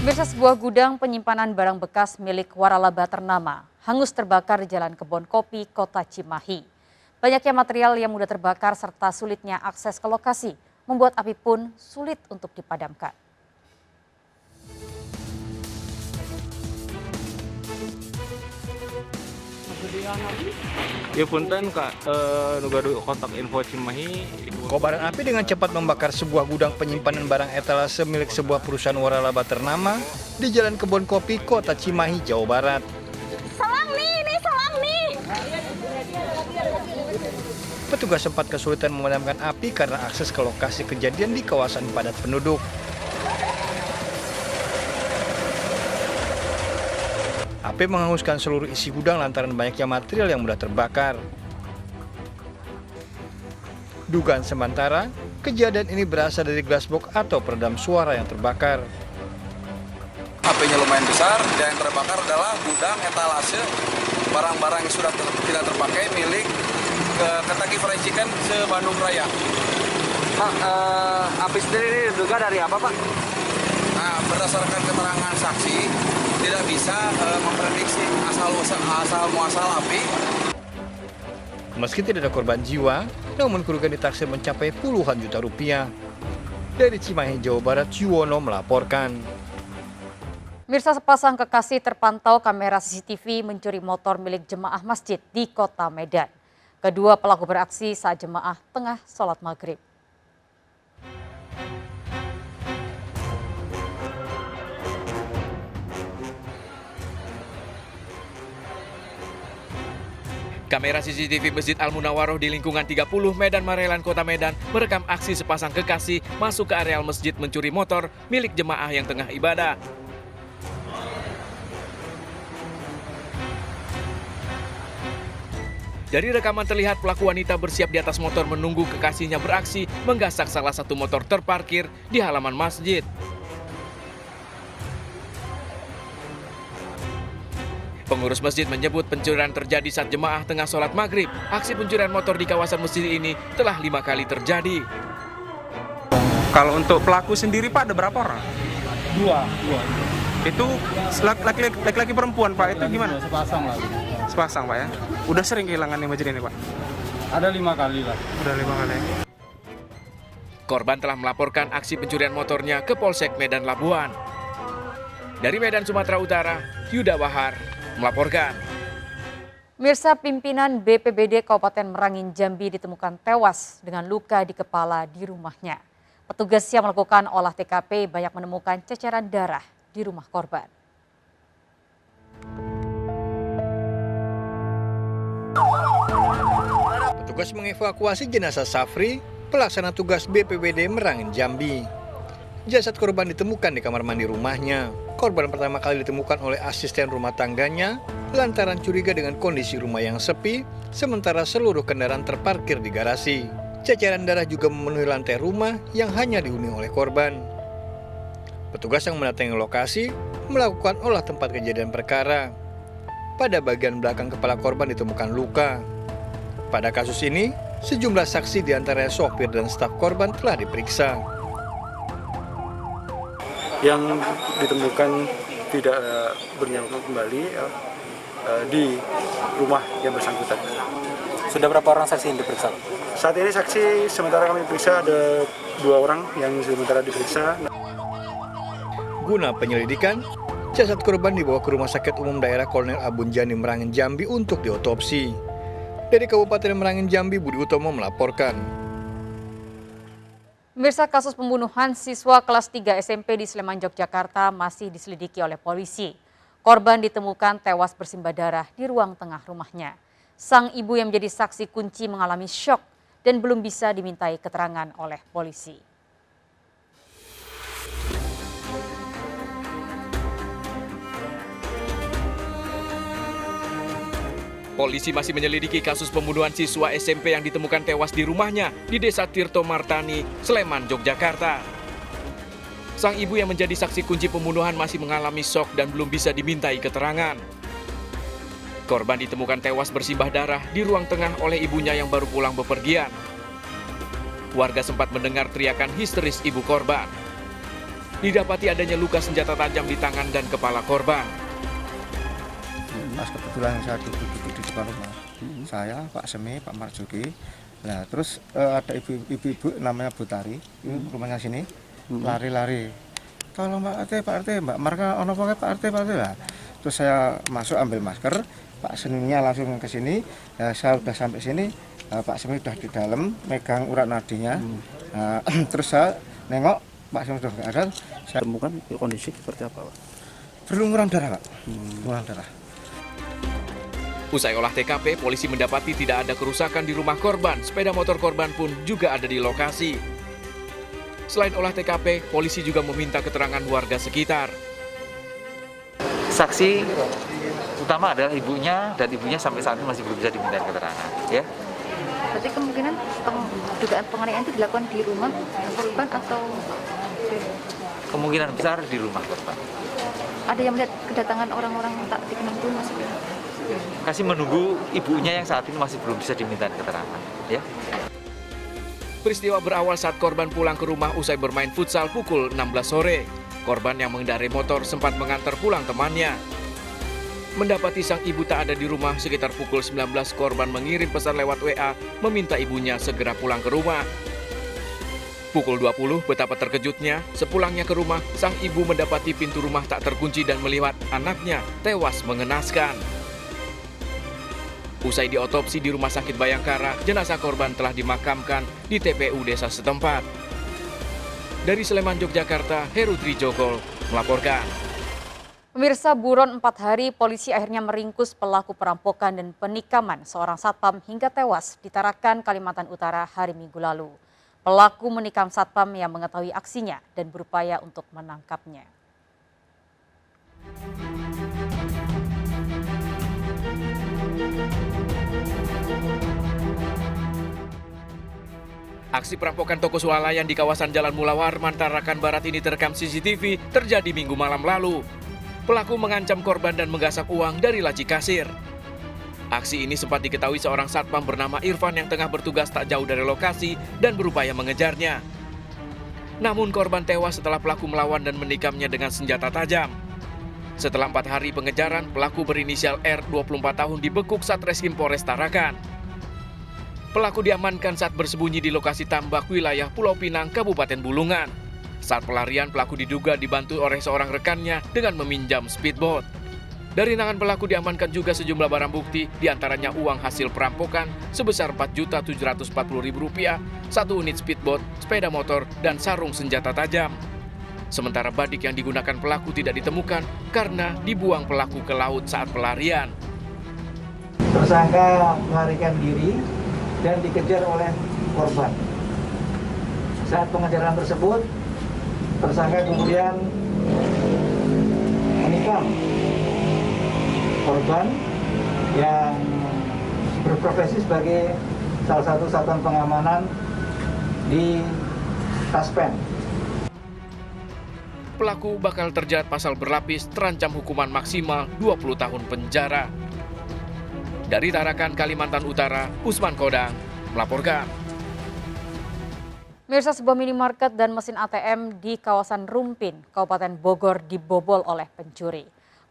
Pemirsa, sebuah gudang penyimpanan barang bekas milik waralaba ternama hangus terbakar di Jalan Kebon Kopi, Kota Cimahi. Banyaknya material yang mudah terbakar serta sulitnya akses ke lokasi membuat api pun sulit untuk dipadamkan. Ya punten Kak, nugadu kontak info Cimahi. Kobaran api dengan cepat membakar sebuah gudang penyimpanan barang etalase milik sebuah perusahaan waralaba ternama di Jalan Kebon Kopi, Kota Cimahi, Jawa Barat. Selang nih. Petugas sempat kesulitan memadamkan api karena akses ke lokasi kejadian di kawasan padat penduduk. Api menghanguskan seluruh isi gudang lantaran banyaknya material yang mudah terbakar. Dugaan sementara, kejadian ini berasal dari glassbox atau peredam suara yang terbakar. Apinya lumayan besar dan yang terbakar adalah gudang etalase barang-barang yang sudah tidak terpakai milik Kentucky Fried Chicken se-Bandung Raya. Pak, api sendiri diduga dari apa Pak? Nah, berdasarkan keterangan saksi, tidak bisa memprediksi asal muasal api. Meski tidak ada korban jiwa, namun kerugian ditaksir mencapai puluhan juta rupiah. Dari Cimahi, Jawa Barat, Yuwono melaporkan. Pemirsa, sepasang kekasih terpantau kamera CCTV mencuri motor milik jemaah masjid di Kota Medan. Kedua pelaku beraksi saat jemaah tengah sholat maghrib. Kamera CCTV Masjid Al-Munawaroh di lingkungan 30 Medan Marelan, Kota Medan merekam aksi sepasang kekasih masuk ke areal masjid mencuri motor milik jemaah yang tengah ibadah. Dari rekaman terlihat pelaku wanita bersiap di atas motor menunggu kekasihnya beraksi menggasak salah satu motor terparkir di halaman masjid. Pengurus masjid menyebut pencurian terjadi saat jemaah tengah sholat maghrib. Aksi pencurian motor di kawasan masjid ini telah 5 kali terjadi. Kalau untuk pelaku sendiri Pak ada berapa orang? Dua. Itu laki-laki perempuan Pak, itu gimana? Sepasang lah. Sepasang Pak ya? Udah sering kehilangan di masjid ini Pak? Ada 5 kali lah. Udah 5 kali. Korban telah melaporkan aksi pencurian motornya ke Polsek Medan Labuan. Dari Medan, Sumatera Utara, Yuda Wahar melaporkan. Mirsa, pimpinan BPBD Kabupaten Merangin Jambi ditemukan tewas dengan luka di kepala di rumahnya. Petugas yang melakukan olah TKP banyak menemukan ceceran darah di rumah korban. Petugas mengevakuasi jenazah Safri, pelaksana tugas BPBD Merangin Jambi. Jasad korban ditemukan di kamar mandi rumahnya. Korban pertama kali ditemukan oleh asisten rumah tangganya lantaran curiga dengan kondisi rumah yang sepi, sementara seluruh kendaraan terparkir di garasi. Ceceran darah juga memenuhi lantai rumah yang hanya dihuni oleh korban. Petugas yang mendatangi lokasi melakukan olah tempat kejadian perkara. Pada bagian belakang kepala korban ditemukan luka. Pada kasus ini, sejumlah saksi diantaranya sopir dan staf korban telah diperiksa. Yang ditemukan tidak bernyawa kembali di rumah yang bersangkutan. Sudah berapa orang saksi yang diperiksa? Saat ini saksi sementara kami periksa ada 2 orang yang sementara diperiksa. Guna penyelidikan, jasad korban dibawa ke Rumah Sakit Umum Daerah Kolonel Abunjani Merangin Jambi untuk diotopsi. Dari Kabupaten Merangin Jambi, Budi Utomo melaporkan. Pemirsa, kasus pembunuhan siswa kelas 3 SMP di Sleman, Yogyakarta masih diselidiki oleh polisi. Korban ditemukan tewas bersimbah darah di ruang tengah rumahnya. Sang ibu yang menjadi saksi kunci mengalami syok dan belum bisa dimintai keterangan oleh polisi. Polisi masih menyelidiki kasus pembunuhan siswa SMP yang ditemukan tewas di rumahnya di Desa Tirto Martani, Sleman, Yogyakarta. Sang ibu yang menjadi saksi kunci pembunuhan masih mengalami syok dan belum bisa dimintai keterangan. Korban ditemukan tewas bersimbah darah di ruang tengah oleh ibunya yang baru pulang bepergian. Warga sempat mendengar teriakan histeris ibu korban. Didapati adanya luka senjata tajam di tangan dan kepala korban. Pas kebetulan saya duduk di depan rumah, saya, Pak Semi, Pak Marjuki, nah terus ada ibu-ibu namanya Bu Tari, rumahnya sini, lari-lari. Tolong Pak RT, Mbak Marka, ono pakai Pak RT lah. Terus saya masuk ambil masker, Pak Seninya langsung ke sini, saya udah sampai sini, Pak Semi udah di dalam, megang urat nadinya, terus saya nengok, Pak Semi udah nggak ada, saya temukan kondisi seperti apa, Pak? berlumuran darah, Pak, berlumuran darah. Usai olah TKP, polisi mendapati tidak ada kerusakan di rumah korban. Sepeda motor korban pun juga ada di lokasi. Selain olah TKP, polisi juga meminta keterangan warga sekitar. Saksi utama adalah ibunya, dan ibunya sampai saat ini masih belum bisa diminta keterangan. Ya. Berarti kemungkinan dugaan penganiayaan itu dilakukan di rumah korban atau Kemungkinan besar di rumah korban. ada yang melihat kedatangan orang-orang tak dikenal itu masih? Kasih menunggu ibunya yang saat ini masih belum bisa diminta keterangan. Ya. Peristiwa berawal saat korban pulang ke rumah usai bermain futsal pukul 16 sore. Korban yang mengendarai motor sempat mengantar pulang temannya. Mendapati sang ibu tak ada di rumah sekitar pukul 19, korban mengirim pesan lewat WA meminta ibunya segera pulang ke rumah. Pukul 20, betapa terkejutnya, sepulangnya ke rumah, sang ibu mendapati pintu rumah tak terkunci dan melihat anaknya tewas mengenaskan. Usai diotopsi di Rumah Sakit Bayangkara, jenazah korban telah dimakamkan di TPU desa setempat. Dari Sleman, Yogyakarta, Heru Trijoko melaporkan. Pemirsa, buron 4 hari, polisi akhirnya meringkus pelaku perampokan dan penikaman seorang satpam hingga tewas di Tarakan, Kalimantan Utara hari Minggu lalu. Pelaku menikam satpam yang mengetahui aksinya dan berupaya untuk menangkapnya. Aksi perampokan toko swalayan di kawasan Jalan Mula Warman, Tarakan Barat ini terekam CCTV terjadi Minggu malam lalu. Pelaku mengancam korban dan menggasak uang dari laci kasir. Aksi ini sempat diketahui seorang satpam bernama Irfan yang tengah bertugas tak jauh dari lokasi dan berupaya mengejarnya. Namun korban tewas setelah pelaku melawan dan menikamnya dengan senjata tajam. Setelah 4 hari pengejaran, pelaku berinisial R, 24 tahun, dibekuk Satreskrim Polres Tarakan. Pelaku diamankan saat bersembunyi di lokasi tambak wilayah Pulau Pinang, Kabupaten Bulungan. Saat pelarian, pelaku diduga dibantu oleh seorang rekannya dengan meminjam speedboat. Dari tangan pelaku diamankan juga sejumlah barang bukti, diantaranya uang hasil perampokan sebesar Rp4.740.000, 1 unit speedboat, sepeda motor, dan sarung senjata tajam. Sementara badik yang digunakan pelaku tidak ditemukan karena dibuang pelaku ke laut saat pelarian. Tersangka melarikan diri dan dikejar oleh korban. Saat pengejaran tersebut, tersangka kemudian menikam korban yang berprofesi sebagai salah satu satuan pengamanan di Taspen. Pelaku bakal terjerat pasal berlapis, terancam hukuman maksimal 20 tahun penjara. Dari Tarakan, Kalimantan Utara, Usman Kodang melaporkan. Mirsa, sebuah minimarket dan mesin ATM di kawasan Rumpin, Kabupaten Bogor dibobol oleh pencuri.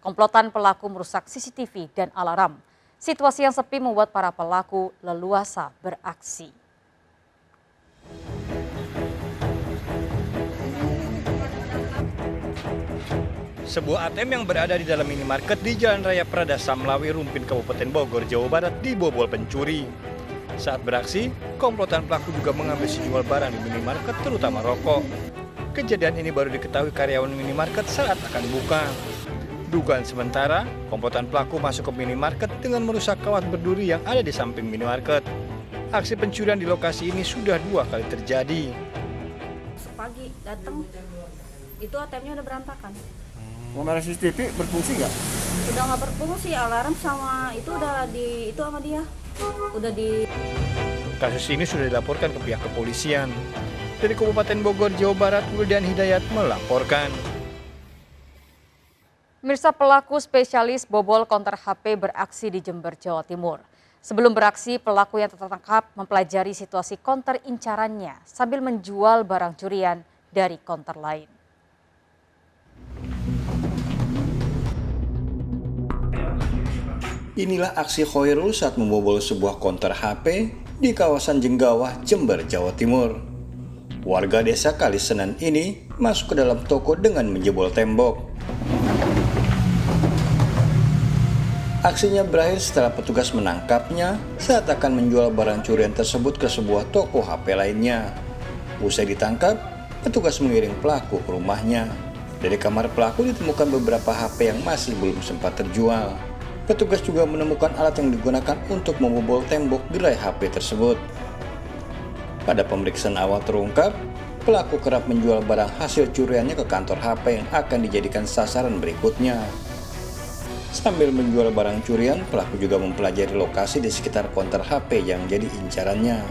Komplotan pelaku merusak CCTV dan alarm. Situasi yang sepi membuat para pelaku leluasa beraksi. Sebuah ATM yang berada di dalam minimarket di Jalan Raya Prada Samlawi, Rumpin, Kabupaten Bogor, Jawa Barat dibobol pencuri. Saat beraksi, komplotan pelaku juga mengambil sejumlah barang di minimarket, terutama rokok. Kejadian ini baru diketahui karyawan minimarket saat akan buka. Dugaan sementara, komplotan pelaku masuk ke minimarket dengan merusak kawat berduri yang ada di samping minimarket. Aksi pencurian di lokasi ini sudah 2 kali terjadi. Pagi datang, itu ATM-nya udah berantakan. Kamera CCTV berfungsi nggak? Udah nggak berfungsi, alarm sama itu udah di itu sama dia. Udah di. Kasus ini sudah dilaporkan ke pihak kepolisian. Dari Kabupaten Bogor, Jawa Barat, Wildan Hidayat melaporkan. Mirsa, pelaku spesialis bobol konter HP beraksi di Jember, Jawa Timur. Sebelum beraksi, pelaku yang tertangkap mempelajari situasi konter incarannya sambil menjual barang curian dari konter lain. Inilah aksi Khairul saat membobol sebuah konter HP di kawasan Jenggawah, Jember, Jawa Timur. Warga desa Kalisenen ini masuk ke dalam toko dengan menjebol tembok. Aksinya berakhir setelah petugas menangkapnya saat akan menjual barang curian tersebut ke sebuah toko HP lainnya. Usai ditangkap, petugas mengiring pelaku ke rumahnya. Dari kamar pelaku ditemukan beberapa HP yang masih belum sempat terjual. Petugas juga menemukan alat yang digunakan untuk membobol tembok gerai HP tersebut. Pada pemeriksaan awal terungkap, pelaku kerap menjual barang hasil curiannya ke kantor HP yang akan dijadikan sasaran berikutnya. Sambil menjual barang curian, pelaku juga mempelajari lokasi di sekitar konter HP yang jadi incarannya.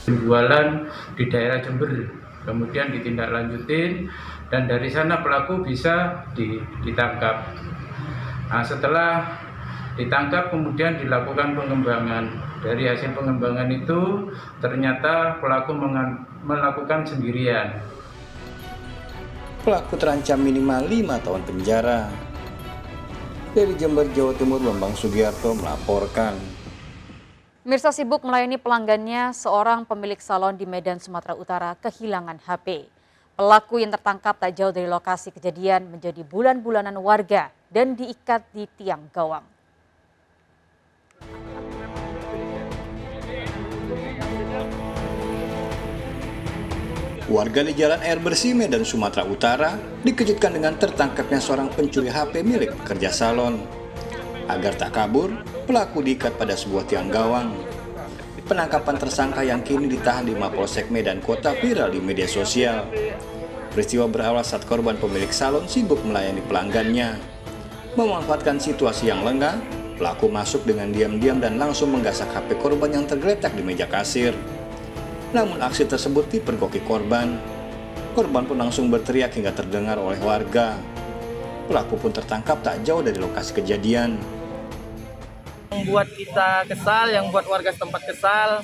Penjualan di daerah Jember, kemudian ditindaklanjutin, dan dari sana pelaku bisa ditangkap. Nah, setelah ditangkap kemudian dilakukan pengembangan. Dari hasil pengembangan itu ternyata pelaku melakukan sendirian. Pelaku terancam minimal 5 tahun penjara. Dari Jember, Jawa Timur, Bambang Sugiarto melaporkan. Mirsa sibuk melayani pelanggannya, seorang pemilik salon di Medan, Sumatera Utara kehilangan HP. Pelaku yang tertangkap tak jauh dari lokasi kejadian menjadi bulan-bulanan warga dan diikat di tiang gawang. Warga di Jalan Air Bersih, Medan, Sumatera Utara dikejutkan dengan tertangkapnya seorang pencuri HP milik pekerja salon. Agar tak kabur, pelaku diikat pada sebuah tiang gawang. Penangkapan tersangka yang kini ditahan di Mapolsek Medan Kota viral di media sosial. Peristiwa berawal saat korban pemilik salon sibuk melayani pelanggannya. Memanfaatkan situasi yang lengah, pelaku masuk dengan diam-diam dan langsung menggasak HP korban yang tergeletak di meja kasir. Namun aksi tersebut dipergoki korban. Korban pun langsung berteriak hingga terdengar oleh warga. Pelaku pun tertangkap tak jauh dari lokasi kejadian. Yang buat kita kesal, yang buat warga setempat kesal,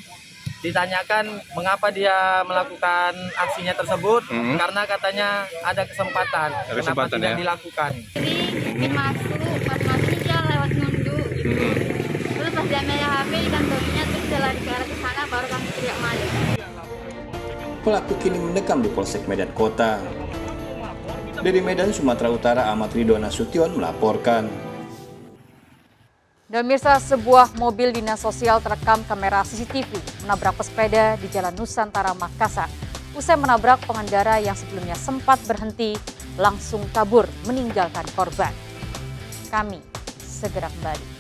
ditanyakan mengapa dia melakukan aksinya tersebut, karena katanya ada kesempatan kenapa tidak dilakukan. Jadi masuk, pas masuk dia lewat nunduk gitu. Terus pas dia ambil HP di kantongnya, terus dia lari ke arah ke sana, baru kami teriak maling. Pelaku kini mendekam di Polsek Medan Kota. Dari Medan, Sumatera Utara, Ahmad Ridho Nasution melaporkan. Dan mirsa, sebuah mobil dinas sosial terekam kamera CCTV menabrak pesepeda di Jalan Nusantara, Makassar. Usai menabrak pengendara yang sebelumnya sempat berhenti, langsung kabur meninggalkan korban. Kami segera kembali.